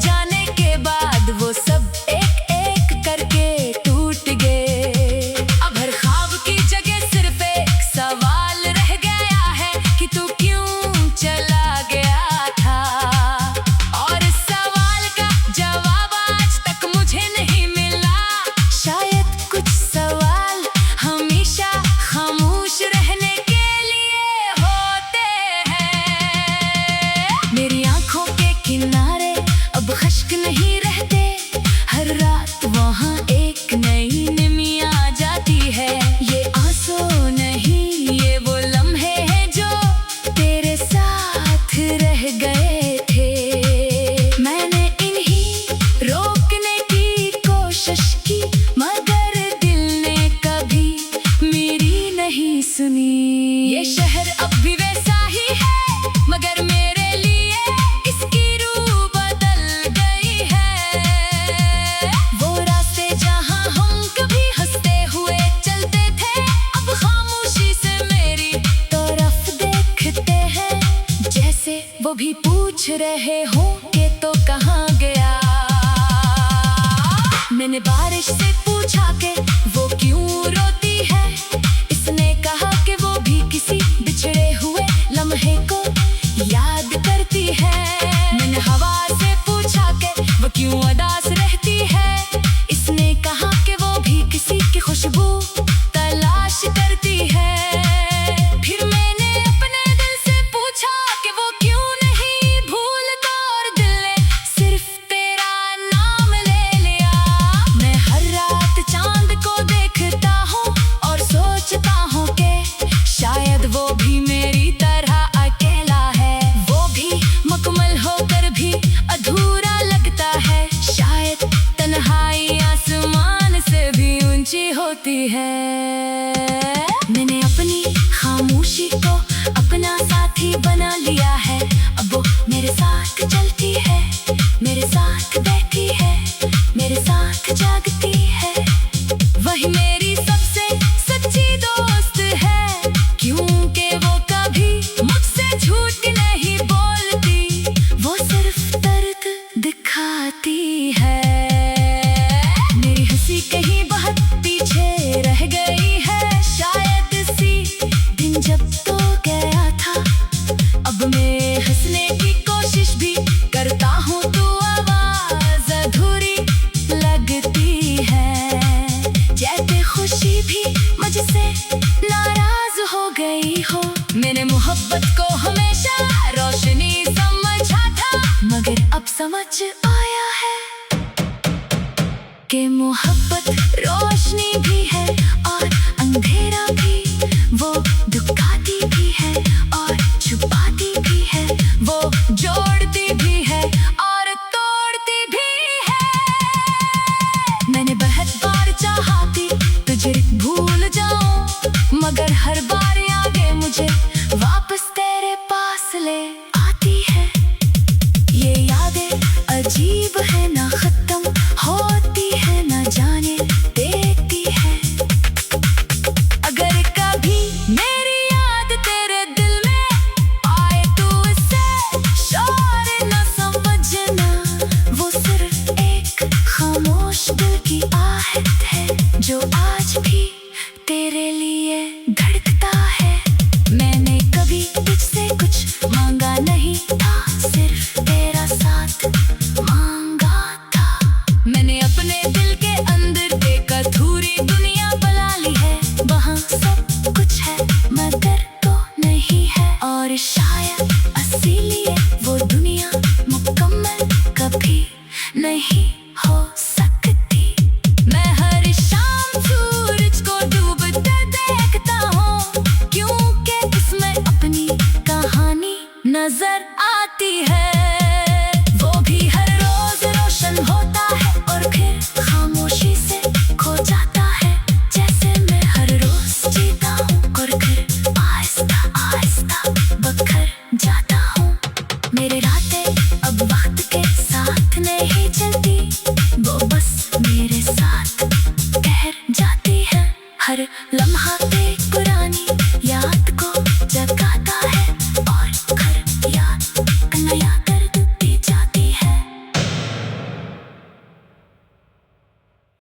जाने के बाद वो सब एक एक करके टूट गए। अब हर ख्वाब की जगह सिर्फ एक सवाल रह गया है कि तू क्यों चला गया था। और इस सवाल का जवाब आज तक मुझे नहीं मिला। शायद कुछ सवाल हमेशा खामोश रहने के लिए होते हैं। मेरी आंखों के किनारे अब खश्क नहीं रहते। हर रात वहाँ एक नई नमी आ जाती है। ये आंसू नहीं, ये वो लम्हे हैं जो तेरे साथ रह गए थे। मैंने इन्हीं रोकने की कोशिश की, मगर दिल ने कभी मेरी नहीं सुनी। ये शहर अब भी वैसा ही है, मगर मेरे लिए इसकी रूह बदल गई है। वो रास्ते जहाँ हम कभी हंसते हुए चलते थे, अब खामोशी से मेरी तरफ देखते हैं, जैसे वो भी पूछ रहे हों कि तो कहाँ गया। मैंने बारिश से पूछा कि वो क्यों रोती है। इसने कहा कि वो भी किसी बिछड़े हुए लम्हे को याद करती है। मैंने हवा से पूछा कि वो क्यों उदास रहती है। इसने कहा कि वो भी किसी की खुशबू तलाश करती है। फिर मैंने अपने दिल से पूछा कि वो क्यों नहीं भूलता, और दिल ने सिर्फ तेरा नाम ले लिया। मैं हर रात चांद को देखता हूँ और सोचता हूँ कि शायद वो भी मेरी तरह अकेला है। वो भी मुकम्मल होकर भी अधूरा लगता है। शायद तन्हाई आसमान से भी ऊंची होती है। मैंने अपनी खामोशी को अपना साथी बना लिया है। अब वो मेरे साथ चलती है, मेरे साथ बैठी है, मेरे साथ जागती है। वही मेरी सबसे सच्ची दोस्त है, क्योंकि वो कभी मुझसे झूठ नहीं बोलती। वो सिर्फ दर्द दिखाती है। मेरी हंसी कहीं बहुत पीछे रह गई है। शायद इसी दिन जब तो गया था, अब मैं हंसने की कोशिश भी करता हूँ तो आवाज अधूरी लगती है। जैसे खुशी भी मुझसे नाराज हो गई हो। मैंने मोहब्बत को हमेशा रोशनी समझा था, मगर अब समझ आया है कि मोहब्बत रोशनी भी है और अंधेरा भी। वो दुखाती भी है और छुपाती भी है। वो जोड़ती भी है और तोड़ती भी है। मैंने बहुत बार चाहा थी तुझे भूल जाऊं, मगर हर बार यादें मुझे वापस तेरे पास ले आती है। ये यादें अजीब है, ना खत्म होती है, ना जाने देती है। अगर कभी मेरी याद तेरे दिल में आए तो इसे शोर न समझना। वो सिर्फ एक खामोश दिल की आहट है, जो आज भी तेरे लिए धड़कता है। मैंने कभी तुझसे कुछ मांगा नहीं था, सिर्फ तेरा साथ मांगा था। मैंने अपने दिल के अंदर एक अधूरी दुनिया बना ली है। वहाँ सब कुछ है मगर तो नहीं है। और शायद इसीलिए वो दुनिया मुकम्मल कभी नहीं हो सकती। मैं हर शाम सूरज को डूबते देखता हूँ, क्योंकि उसमें अपनी कहानी नजर आती है। वो भी हर रोज रोशन होता है और फिर खामोशी से खो जाता है। जैसे मैं हर रोज जीता हूँ और फिर आहिस्ता आहिस्ता बखर जाता हूँ। मेरे रातें अब वक्त के साथ नहीं चलती।